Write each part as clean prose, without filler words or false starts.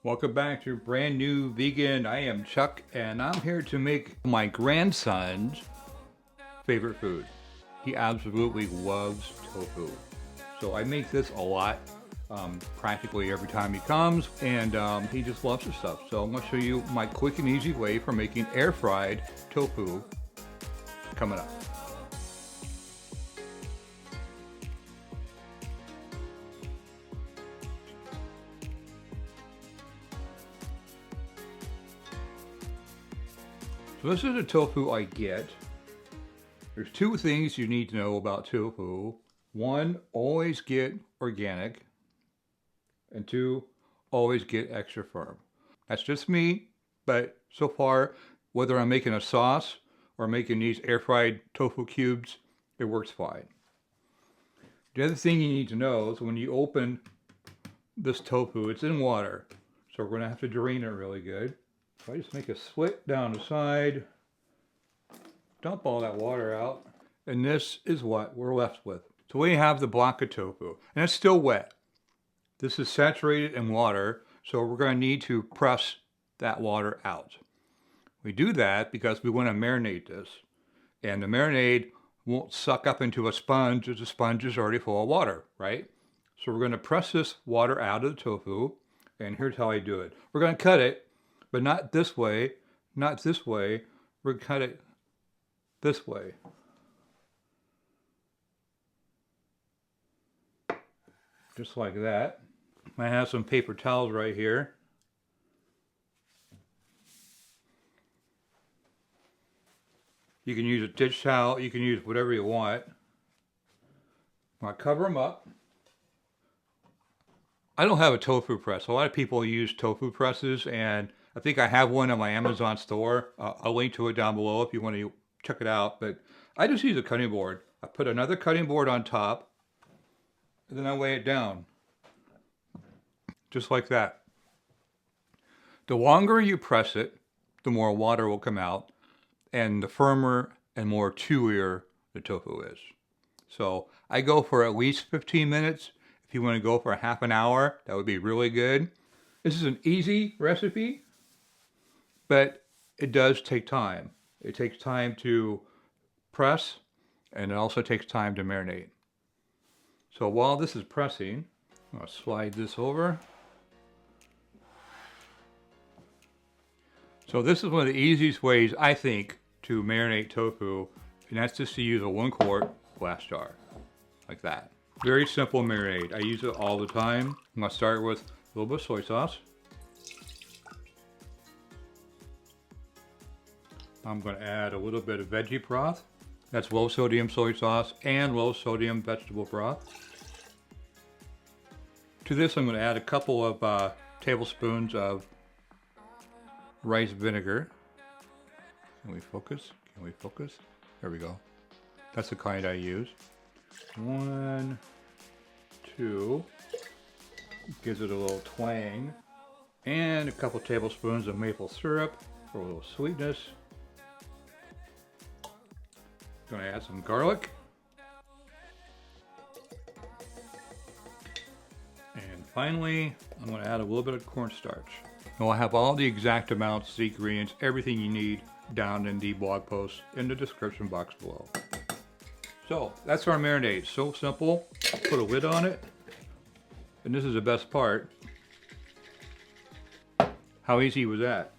Welcome back to Brand New Vegan. I am Chuck, and I'm here to make my grandson's favorite food. He absolutely loves tofu. So I make this a lot, practically every time he comes, and he just loves the stuff. So I'm going to show you my quick and easy way for making air-fried tofu coming up. So this is the tofu I get. There's two things you need to know about tofu. One, always get organic. And two, always get extra firm. That's just me, but so far, whether I'm making a sauce or making these air-fried tofu cubes, it works fine. The other thing you need to know is when you open this tofu, it's in water. So we're gonna have to drain it really good. So I just make a slit down the side, dump all that water out, and this is what we're left with. So we have the block of tofu, and it's still wet. This is saturated in water, so we're going to need to press that water out. We do that because we want to marinate this, and the marinade won't suck up into a sponge as the sponge is already full of water, right? So we're going to press this water out of the tofu, and here's how I do it. We're going to cut it, but not this way, not this way. We're going to cut it this way. Just like that. I have some paper towels right here. You can use a dish towel, you can use whatever you want. I cover them up. I don't have a tofu press. A lot of people use tofu presses, and I think I have one on my Amazon store. I'll link to it down below if you want to check it out. But I just use a cutting board. I put another cutting board on top, and then I lay it down. Just like that. The longer you press it, the more water will come out, and the firmer and more chewier the tofu is. So I go for at least 15 minutes. If you want to go for a half an hour, that would be really good. This is an easy recipe, but it does take time. It takes time to press, and it also takes time to marinate. So while this is pressing, I'll slide this over. So this is one of the easiest ways, I think, to marinate tofu, and that's just to use a 1 quart glass jar, like that. Very simple marinade. I use it all the time. I'm gonna start with a little bit of soy sauce. I'm gonna add a little bit of veggie broth. That's low sodium soy sauce and low sodium vegetable broth. To this, I'm gonna add a couple of tablespoons of rice vinegar. Can we focus? Can we focus? There we go. That's the kind I use. 1, 2. Gives it a little twang. And a couple tablespoons of maple syrup for a little sweetness. Gonna add some garlic. And finally, I'm gonna add a little bit of cornstarch. Now I have all the exact amounts, the ingredients, everything you need down in the blog post in the description box below. So that's our marinade. So simple. Put a lid on it. And this is the best part. How easy was that?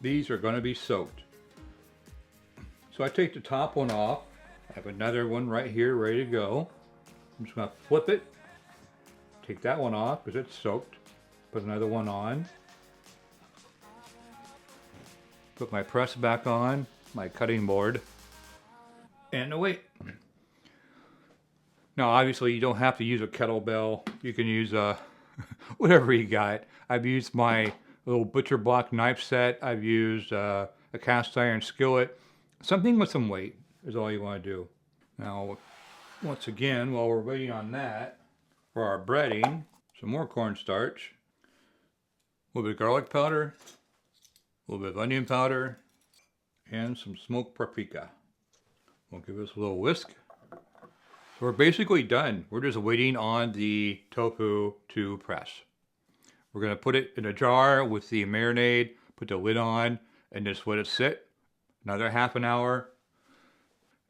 These are going to be soaked. So I take the top one off. I have another one right here ready to go. I'm just going to flip it. Take that one off because it's soaked. Put another one on. Put my press back on, my cutting board, and away. Now obviously you don't have to use a kettlebell. You can use whatever you got. I've used my little butcher block knife set. I've used a cast iron skillet. Something with some weight is all you want to do. Now once again, while we're waiting on that, for our breading, some more cornstarch, a little bit of garlic powder, a little bit of onion powder, and some smoked paprika. We'll give this a little whisk. We're basically done. We're just waiting on the tofu to press. We're going to put it in a jar with the marinade, put the lid on, and just let it sit another half an hour.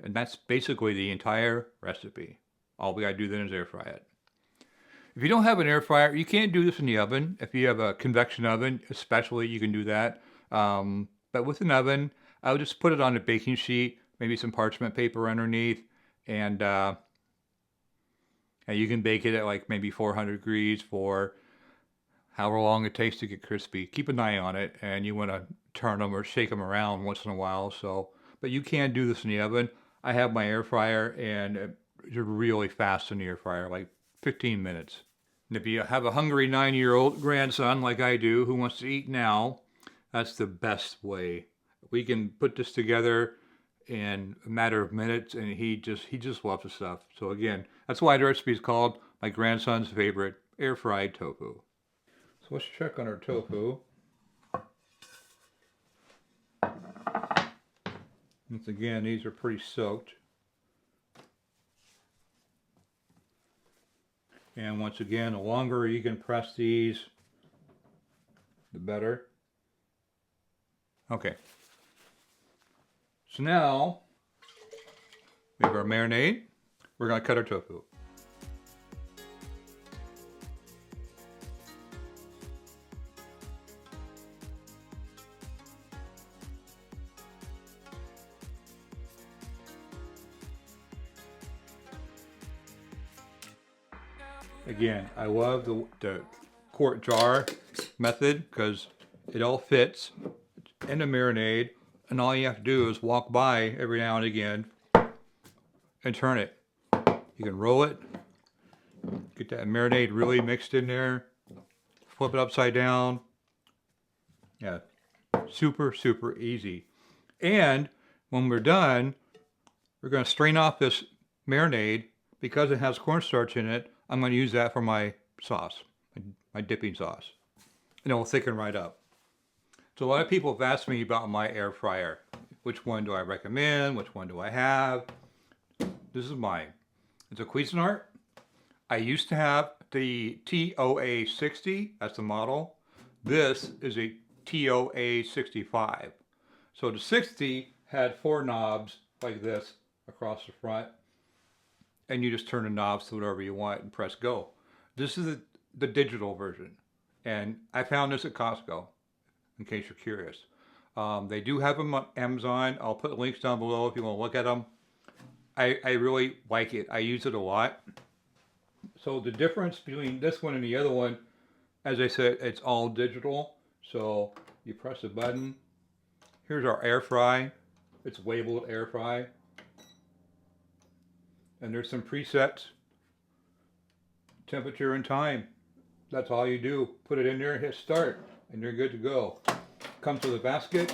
And that's basically the entire recipe. All we got to do then is air fry it. If you don't have an air fryer, you can't do this in the oven. If you have a convection oven, especially, you can do that. But with an oven, I would just put it on a baking sheet, maybe some parchment paper underneath, and you can bake it at like maybe 400 degrees for however long it takes to get crispy. Keep an eye on it, and you want to turn them or shake them around once in a while. But you can do this in the oven. I have my air fryer, and it's really fast in the air fryer, like 15 minutes. And if you have a hungry 9-year-old grandson like I do who wants to eat now, that's the best way. We can put this together in a matter of minutes, and he just loves the stuff. So again, that's why the recipe is called my grandson's favorite air fried tofu. So let's check on our tofu. Once again, these are pretty soaked. And once again, the longer you can press these, the better. Okay. So now, we have our marinade. We're going to cut our tofu. Again, I love the quart jar method because it all fits in the marinade, and all you have to do is walk by every now and again and turn it. You can roll it, get that marinade really mixed in there, flip it upside down. Yeah, super, super easy. And when we're done, we're going to strain off this marinade. Because it has cornstarch in it, I'm going to use that for my sauce, my dipping sauce. And it will thicken right up. So a lot of people have asked me about my air fryer. Which one do I recommend? Which one do I have? This is mine. It's a Cuisinart. I used to have the TOA 60, that's the model. This is a TOA 65. So the 60 had 4 knobs like this across the front. And you just turn the knobs to whatever you want and press go. This is the digital version. And I found this at Costco, in case you're curious. They do have them on Amazon. I'll put links down below if you want to look at them. I really like it. I use it a lot. So the difference between this one and the other one, as I said, it's all digital. So you press a button. Here's our air fry. It's labeled air fry. And there's some presets, temperature and time. That's all you do. Put it in there, hit start, and you're good to go. Comes with a basket,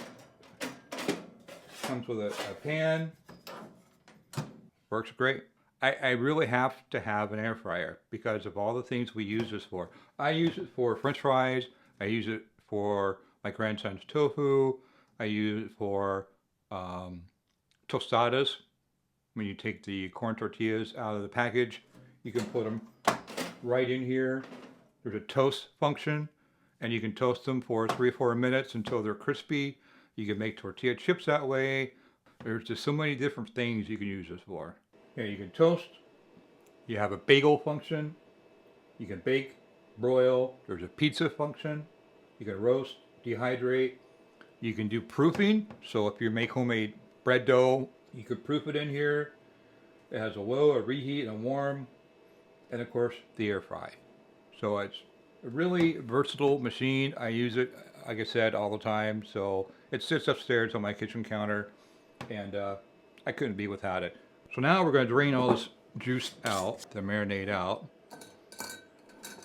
comes with a pan. Works great. I really have to have an air fryer because of all the things we use this for. I use it for French fries. I use it for my grandson's tofu. I use it for tostadas. When you take the corn tortillas out of the package, you can put them right in here. There's a toast function, and you can toast them for 3 or 4 minutes until they're crispy. You can make tortilla chips that way. There's just so many different things you can use this for. Yeah, you can toast. You have a bagel function. You can bake, broil. There's a pizza function. You can roast, dehydrate. You can do proofing. So if you make homemade bread dough, you could proof it in here. It has a low, a reheat, and a warm, and of course the air fry. So it's a really versatile machine. I use it, like I said, all the time. So it sits upstairs on my kitchen counter, and I couldn't be without it. So now we're going to drain all this juice out, the marinade out,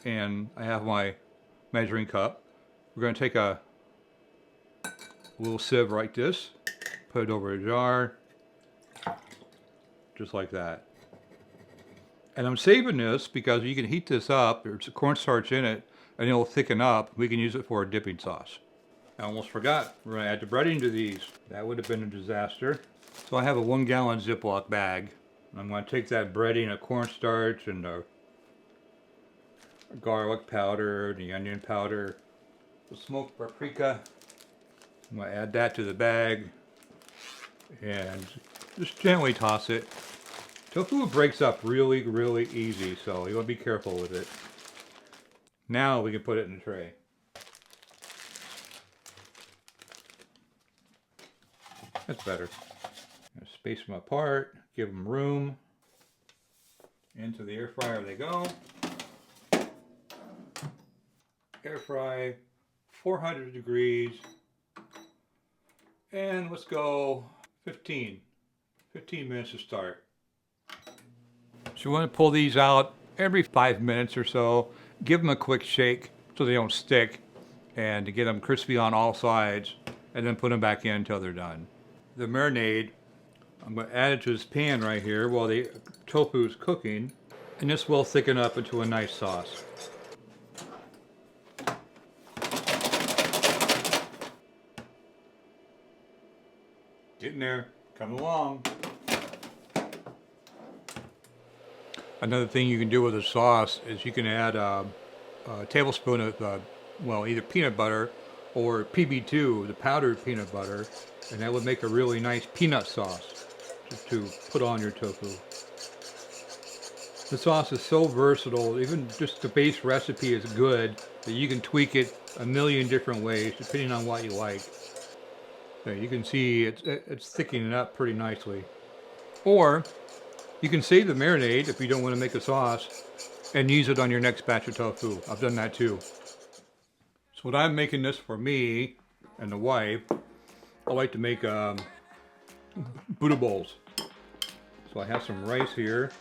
and I have my measuring cup. We're going to take a little sieve like this, put it over a jar. Just like that. And I'm saving this because you can heat this up. There's cornstarch in it, and it'll thicken up. We can use it for a dipping sauce. I almost forgot. We're going to add the breading to these. That would have been a disaster. So I have a 1-gallon Ziploc bag. I'm going to take that breading of cornstarch and the garlic powder, the onion powder, the smoked paprika. I'm going to add that to the bag and just gently toss it. Tofu breaks up really, really easy, so you want to be careful with it. Now we can put it in the tray. That's better. Space them apart, give them room. Into the air fryer they go. Air fry, 400 degrees. And let's go 15 minutes to start. So you want to pull these out every 5 minutes or so. Give them a quick shake so they don't stick, and to get them crispy on all sides, and then put them back in until they're done. The marinade, I'm going to add it to this pan right here while the tofu is cooking, and this will thicken up into a nice sauce. Getting there, come along. Another thing you can do with a sauce is you can add a tablespoon of, well, either peanut butter or PB2, the powdered peanut butter, and that would make a really nice peanut sauce to put on your tofu. The sauce is so versatile, even just the base recipe is good, that you can tweak it a million different ways depending on what you like. So you can see it's thickening up pretty nicely. Or you can save the marinade if you don't want to make a sauce and use it on your next batch of tofu. I've done that too. So when I'm making this for me and the wife, I like to make Buddha bowls. So I have some rice here.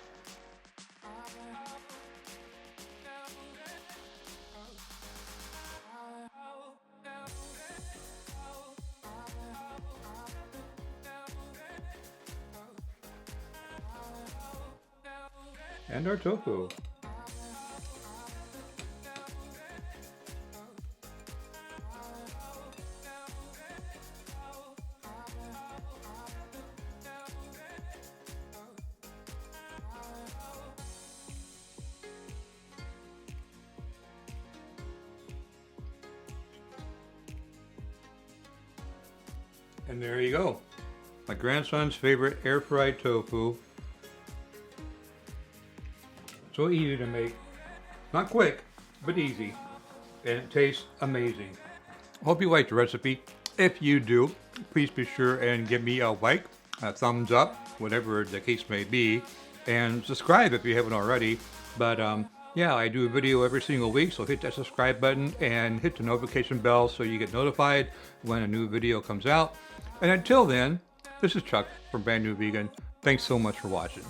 And our tofu. And there you go. My grandson's favorite air-fried tofu. So easy to make. Not quick, but easy. And it tastes amazing. Hope you liked the recipe. If you do, please be sure and give me a like, a thumbs up, whatever the case may be, and subscribe if you haven't already. But yeah, I do a video every single week, so hit that subscribe button and hit the notification bell so you get notified when a new video comes out. And until then, this is Chuck from Brand New Vegan. Thanks so much for watching.